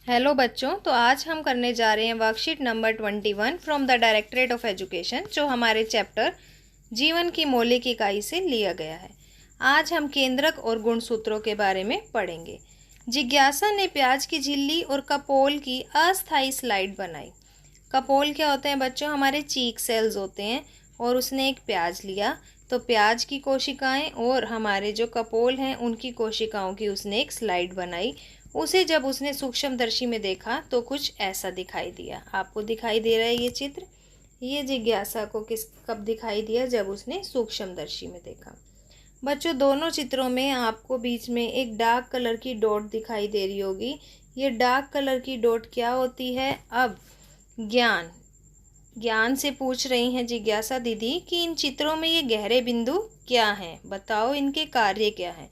Hello बच्चों, तो आज हम करने जा रहे हैं worksheet number 21 from the directorate of education, जो हमारे चैप्टर जीवन की मौलिक इकाई से लिया गया है। आज हम केंद्रक और गुणसूत्रों के बारे में पढ़ेंगे। जिज्ञासा ने प्याज की झिल्ली और कपोल की अस्थायी स्लाइड बनाई। कपोल क्या होते हैं बच्चों? हमारे चीक सेल्स होते हैं। और उसने एक प्याज लिया, तो प्याज की कोशिकाएं और हमारे जो कपोल हैं उनकी कोशिकाओं की उसने एक स्लाइड बनाई। उसे जब उसने सूक्ष्मदर्शी में देखा तो कुछ ऐसा दिखाई दिया। आपको दिखाई दे रहा है ये चित्र? ये जिज्ञासा को कब दिखाई दिया? जब उसने सूक्ष्मदर्शी में देखा। बच्चों, दोनों चित्रों में आपको बीच में एक डार्क कलर की डॉट दिखाई दे रही होगी। ये डार्क कलर की डॉट क्या होती है? अब ज्ञान से पूछ रही हैं जिज्ञासा दीदी कि इन चित्रों में ये गहरे बिंदु क्या हैं, बताओ इनके कार्य क्या हैं।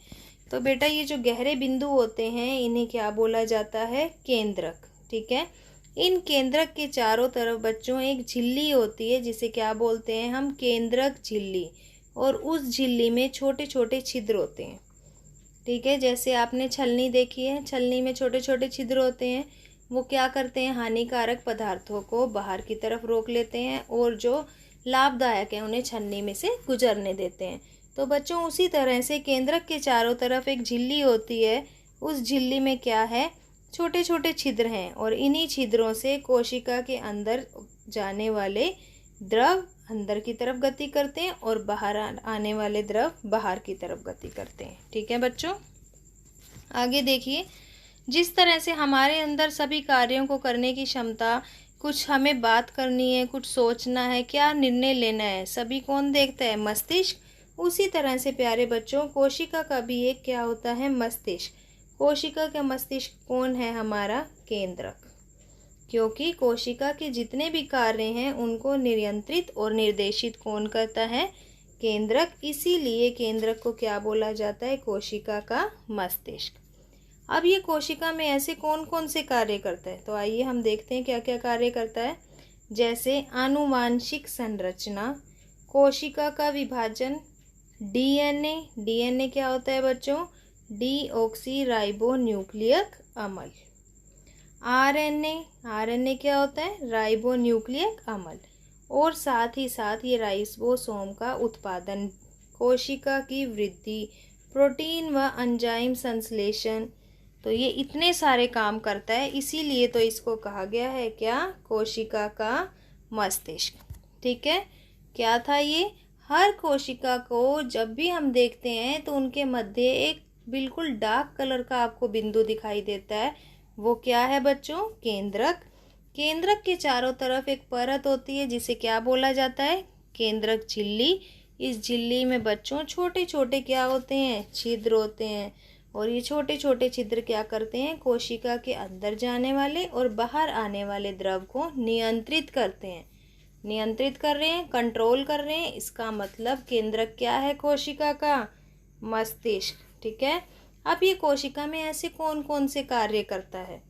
तो बेटा, ये जो गहरे बिंदु होते हैं इन्हें क्या बोला जाता है? केंद्रक। ठीक है। इन केंद्रक के चारों तरफ बच्चों एक झिल्ली होती है जिसे क्या बोलते हैं हम? केंद्रक झिल्ली। और उस झिल्ली में छोटे छोटे छिद्र होते हैं। ठीक है। जैसे आपने छलनी देखी है, छलनी में छोटे छोटे छिद्र होते हैं। वो क्या करते हैं? हानिकारक पदार्थों को बाहर की तरफ रोक लेते हैं और जो लाभदायक है उन्हें छलनी में से गुजरने देते हैं। तो बच्चों, उसी तरह से केंद्रक के चारों तरफ एक झिल्ली होती है। उस झिल्ली में क्या है? छोटे छोटे छिद्र हैं और इन्हीं छिद्रों से कोशिका के अंदर जाने वाले द्रव अंदर की तरफ गति करते हैं और बाहर आने वाले द्रव बाहर की तरफ गति करते हैं। ठीक है बच्चों, आगे देखिए। जिस तरह से हमारे अंदर सभी कार्यों को करने की क्षमता, कुछ हमें बात करनी है, कुछ सोचना है, क्या निर्णय लेना है, सभी कौन देखता है? मस्तिष्क। उसी तरह से प्यारे बच्चों, कोशिका का भी एक क्या होता है? मस्तिष्क। कोशिका का मस्तिष्क कौन है? हमारा केंद्रक। क्योंकि कोशिका के जितने भी कार्य हैं उनको नियंत्रित और निर्देशित कौन करता है? केंद्रक। इसीलिए केंद्रक को क्या बोला जाता है? कोशिका का मस्तिष्क। अब ये कोशिका में ऐसे कौन कौन से कार्य करता है? तो आइए हम देखते हैं क्या क्या कार्य करता है। जैसे आनुवांशिक संरचना, कोशिका का विभाजन, डीएनए। डीएनए क्या होता है बच्चों? डीऑक्सी राइबो न्यूक्लियक अम्ल। आरएनए। आरएनए क्या होता है? राइबो न्यूक्लियक अम्ल। और साथ ही साथ ये राइबोसोम का उत्पादन, कोशिका की वृद्धि, प्रोटीन व एंजाइम संश्लेषण। तो ये इतने सारे काम करता है, इसीलिए तो इसको कहा गया है क्या? कोशिका का मस्तिष्क। ठीक है। क्या था ये? हर कोशिका को जब भी हम देखते हैं तो उनके मध्य एक बिल्कुल डार्क कलर का आपको बिंदु दिखाई देता है। वो क्या है बच्चों? केंद्रक। केंद्रक के चारों तरफ एक परत होती है जिसे क्या बोला जाता है? केंद्रक झिल्ली। इस झिल्ली में बच्चों छोटे छोटे क्या होते हैं? छिद्र होते हैं। और ये छोटे छोटे छिद्र क्या करते हैं? कोशिका के अंदर जाने वाले और बाहर आने वाले द्रव को नियंत्रित करते हैं। नियंत्रित कर रहे हैं, कंट्रोल कर रहे हैं। इसका मतलब केंद्रक क्या है? कोशिका का मस्तिष्क। ठीक है। अब ये कोशिका में ऐसे कौन कौन से कार्य करता है?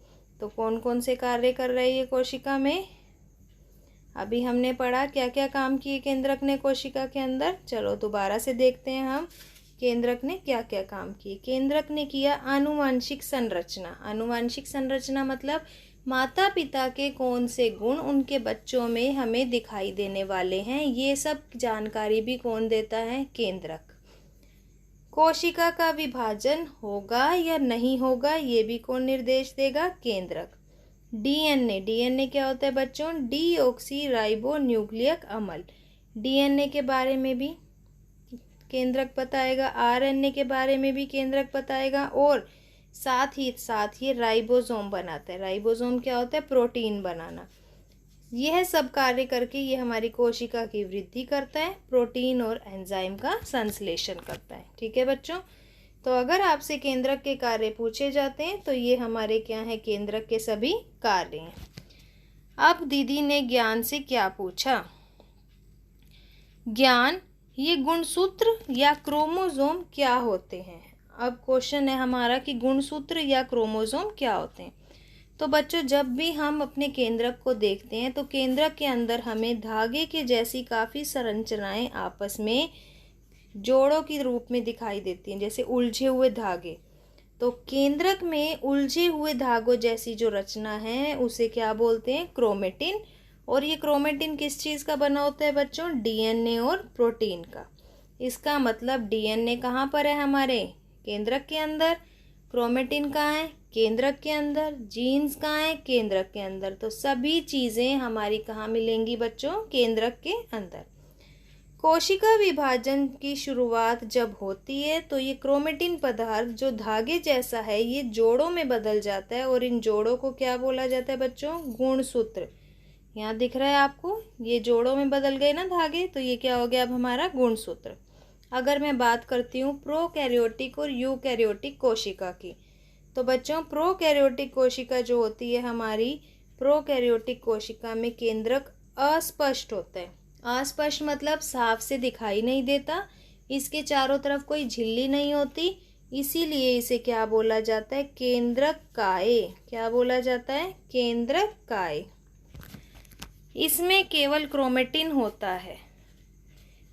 तो कौन कौन से कार्य कर रहा है ये कोशिका में? अभी हमने पढ़ा क्या क्या काम किए केंद्रक ने कोशिका के अंदर। चलो दोबारा से देखते हैं हम केंद्रक ने क्या क्या काम किए। केंद्रक ने किया आनुवांशिक संरचना। आनुवांशिक संरचना मतलब माता पिता के कौन से गुण उनके बच्चों में हमें दिखाई देने वाले हैं, ये सब जानकारी भी कौन देता है? केंद्रक। कोशिका का विभाजन होगा या नहीं होगा, ये भी कौन निर्देश देगा? केंद्रक। डीएनए। डीएनए क्या होता है बच्चों? डीऑक्सी राइबो न्यूक्लियक अम्ल। डीएनए के बारे में भी केंद्रक बताएगा। आरएनए के बारे में भी केंद्रक बताएगा। और साथ ही साथ ये राइबोसोम बनाता है। राइबोसोम क्या होता है? प्रोटीन बनाना। यह सब कार्य करके ये हमारी कोशिका की वृद्धि करता है, प्रोटीन और एंजाइम का संश्लेषण करता है। ठीक है बच्चों, तो अगर आपसे केंद्रक के कार्य पूछे जाते हैं तो ये हमारे क्या हैं? केंद्रक के सभी कार्य हैं। अब दीदी ने ज्ञान से क्या पूछा? ज्ञान, ये गुणसूत्र या क्रोमोसोम क्या होते हैं? अब क्वेश्चन है हमारा कि गुणसूत्र या क्रोमोसोम क्या होते हैं। तो बच्चों, जब भी हम अपने केंद्रक को देखते हैं तो केंद्रक के अंदर हमें धागे के जैसी काफ़ी संरचनाएं आपस में जोड़ों के रूप में दिखाई देती हैं, जैसे उलझे हुए धागे। तो केंद्रक में उलझे हुए धागों जैसी जो रचना है उसे क्या बोलते हैं? क्रोमेटिन। और ये क्रोमेटिन किस चीज़ का बना होता है बच्चों? डीएनए और प्रोटीन का। इसका मतलब डीएनए कहाँ पर है हमारे? केंद्रक के अंदर। क्रोमेटिन कहाँ है? केंद्रक के अंदर। जीन्स कहाँ है? केंद्रक के अंदर। तो सभी चीज़ें हमारी कहाँ मिलेंगी बच्चों? केंद्रक के अंदर। कोशिका विभाजन की शुरुआत जब होती है तो ये क्रोमेटिन पदार्थ जो धागे जैसा है ये जोड़ों में बदल जाता है, और इन जोड़ों को क्या बोला जाता है बच्चों? गुणसूत्र। यहाँ दिख रहा है आपको, ये जोड़ों में बदल गए ना धागे, तो ये क्या हो गया अब हमारा? गुणसूत्र। अगर मैं बात करती हूँ प्रोकैरियोटिक और यूकैरियोटिक कोशिका की, तो बच्चों प्रोकैरियोटिक कोशिका जो होती है हमारी, प्रोकैरियोटिक कोशिका में केंद्रक अस्पष्ट होता है। अस्पष्ट मतलब साफ से दिखाई नहीं देता, इसके चारों तरफ कोई झिल्ली नहीं होती, इसीलिए इसे क्या बोला जाता है? केंद्रक काय। क्या बोला जाता है? केंद्रक काय। इसमें केवल क्रोमेटिन होता है।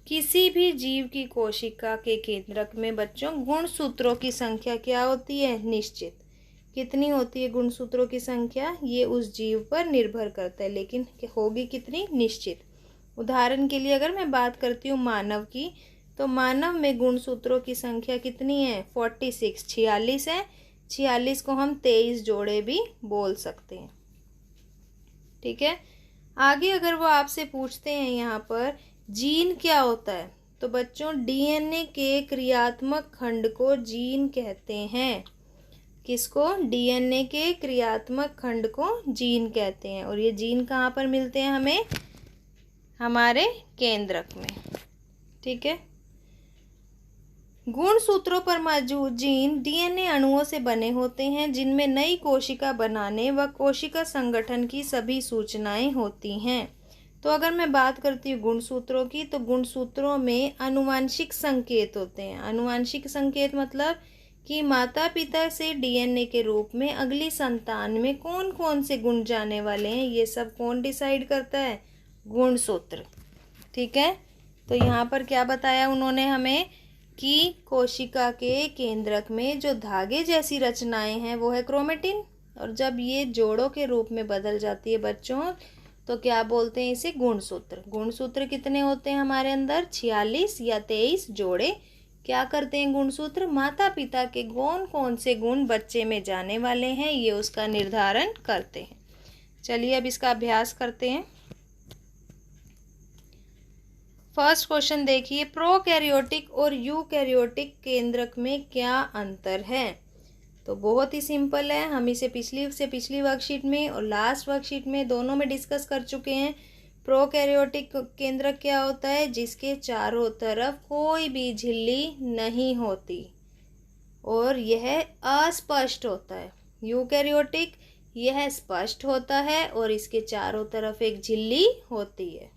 किसी भी जीव की कोशिका के केंद्रक में बच्चों गुणसूत्रों की संख्या क्या होती है? निश्चित। कितनी होती है गुणसूत्रों की संख्या? ये उस जीव पर निर्भर करता है, लेकिन होगी कितनी? निश्चित। उदाहरण के लिए अगर मैं बात करती हूँ मानव की, तो मानव में गुणसूत्रों की संख्या कितनी है? 46, 46 है। 46 को हम 23 जोड़े भी बोल सकते हैं। ठीक है। आगे अगर वो आपसे पूछते हैं यहाँ पर जीन क्या होता है, तो बच्चों डीएनए के क्रियात्मक खंड को जीन कहते हैं। किसको? डीएनए के क्रियात्मक खंड को जीन कहते हैं। और ये जीन कहाँ पर मिलते हैं हमें? हमारे केंद्रक में। ठीक है। गुणसूत्रों पर मौजूद जीन डीएनए अणुओं से बने होते हैं जिनमें नई कोशिका बनाने व कोशिका संगठन की सभी सूचनाएं होती हैं। तो अगर मैं बात करती हूँ गुणसूत्रों की, तो गुणसूत्रों में आनुवांशिक संकेत होते हैं। आनुवांशिक संकेत मतलब कि माता पिता से डीएनए के रूप में अगली संतान में कौन कौन से गुण जाने वाले हैं, ये सब कौन डिसाइड करता है? गुणसूत्र। ठीक है। तो यहाँ पर क्या बताया उन्होंने हमें कि कोशिका के केंद्रक में जो धागे जैसी रचनाएं हैं वो है क्रोमेटिन, और जब ये जोड़ों के रूप में बदल जाती है बच्चों, तो क्या बोलते हैं इसे? गुणसूत्र। गुणसूत्र कितने होते हैं हमारे अंदर? 46 या 23 जोड़े। क्या करते हैं गुणसूत्र? माता पिता के कौन कौन से गुण बच्चे में जाने वाले हैं ये उसका निर्धारण करते हैं। चलिए अब इसका अभ्यास करते हैं। फर्स्ट क्वेश्चन देखिए, प्रोकैरियोटिक और यूकैरियोटिक केंद्रक में क्या अंतर है? तो बहुत ही सिंपल है, हम इसे पिछली वर्कशीट में और लास्ट वर्कशीट में दोनों में डिस्कस कर चुके हैं। प्रोकैरियोटिक केंद्रक क्या होता है? जिसके चारों तरफ कोई भी झिल्ली नहीं होती और यह अस्पष्ट होता है। यूकैरियोटिक यह स्पष्ट होता है और इसके चारों तरफ एक झिल्ली होती है।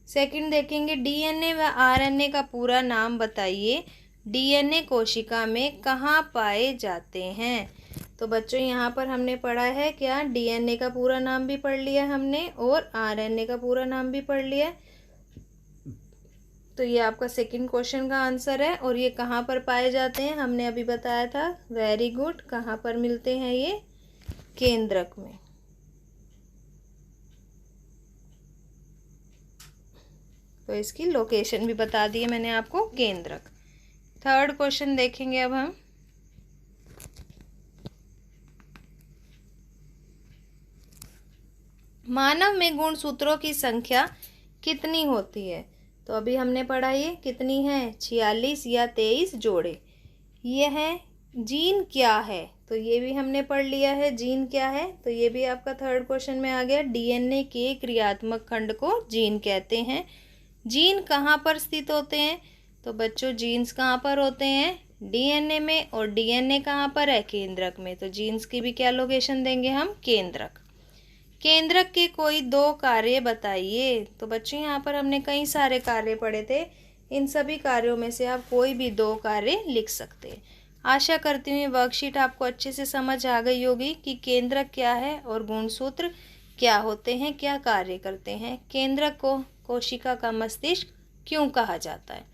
सेकंड देखेंगे, डीएनए व आरएनए का पूरा नाम बताइए। डीएनए कोशिका में कहाँ पाए जाते हैं? तो बच्चों यहाँ पर हमने पढ़ा है क्या? डीएनए का पूरा नाम भी पढ़ लिया हमने और आरएनए का पूरा नाम भी पढ़ लिया। तो ये आपका सेकंड क्वेश्चन का आंसर है। और ये कहाँ पर पाए जाते हैं? हमने अभी बताया था। Very good. कहाँ पर मिलते हैं ये? केंद्रक में। तो इसकी लोकेशन भी बता दी है मैंने आपको, केंद्रक। थर्ड क्वेश्चन देखेंगे अब हम। मानव में गुणसूत्रों की संख्या कितनी होती है? तो अभी हमने पढ़ा ये कितनी है? 46 या 23 जोड़े। ये है। जीन क्या है? तो ये भी हमने पढ़ लिया है। जीन क्या है? तो ये भी आपका थर्ड क्वेश्चन में आ गया। डीएनए के क्रियात्मक खंड को जीन कहते हैं। जीन कहाँ पर स्थित होते हैं? तो बच्चों जीन्स कहाँ पर होते हैं? डीएनए में। और डीएनए कहाँ पर है? केंद्रक में। तो जीन्स की भी क्या लोकेशन देंगे हम? केंद्रक। केंद्रक के कोई 2 कार्य बताइए। तो बच्चों यहाँ पर हमने कई सारे कार्य पढ़े थे, इन सभी कार्यों में से आप कोई भी 2 कार्य लिख सकते हैं। आशा करती हूँ ये वर्कशीट आपको अच्छे से समझ आ गई होगी कि केंद्रक क्या है और गुणसूत्र क्या होते हैं, क्या कार्य करते हैं। केंद्रक को कोशिका का मस्तिष्क क्यों कहा जाता है।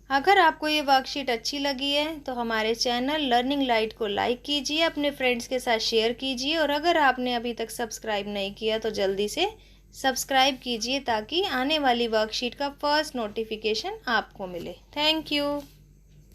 अगर आपको ये वर्कशीट अच्छी लगी है तो हमारे चैनल लर्निंग लाइट को लाइक कीजिए, अपने फ्रेंड्स के साथ शेयर कीजिए और अगर आपने अभी तक सब्सक्राइब नहीं किया तो जल्दी से सब्सक्राइब कीजिए ताकि आने वाली वर्कशीट का फर्स्ट नोटिफिकेशन आपको मिले। Thank you.